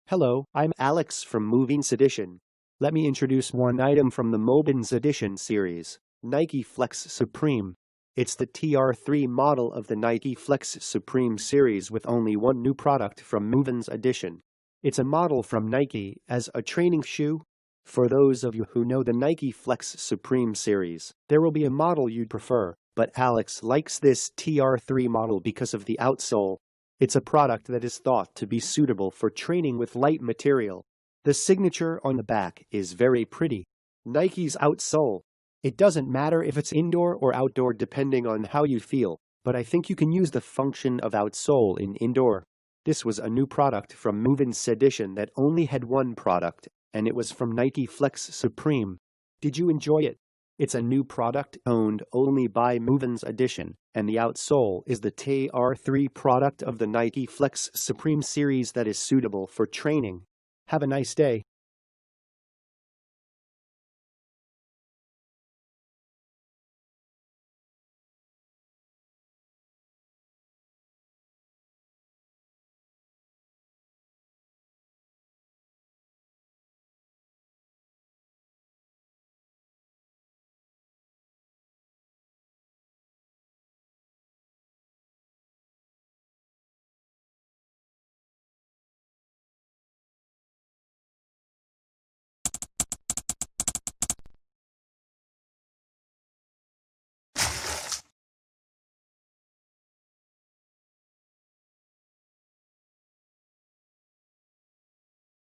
Hello, I'm Alex from MovinsEdition. Let me introduce one item from the MovinsEdition series, Nike Flex Supreme. It's the TR3 model of the Nike Flex Supreme series with only one new product from MovinsEdition. It's a model from Nike as a training shoe. For those of you who know the Nike Flex Supreme series, there will be a model you'd prefer, but Alex likes this TR3 model because of the outsole. It's a product that is thought to be suitable for training with light material. The signature on the back is very pretty. Nike's outsole. It doesn't matter if it's indoor or outdoor depending on how you feel, but I think you can use the function of outsole in indoor. This was a new product from MovinsEdition that only had one product, and it was from Nike Flex Supreme. Did you enjoy it? It's a new product owned only by MovinsEdition, and the outsole is the TR3 product of the Nike Flex Supreme series that is suitable for training. Have a nice day.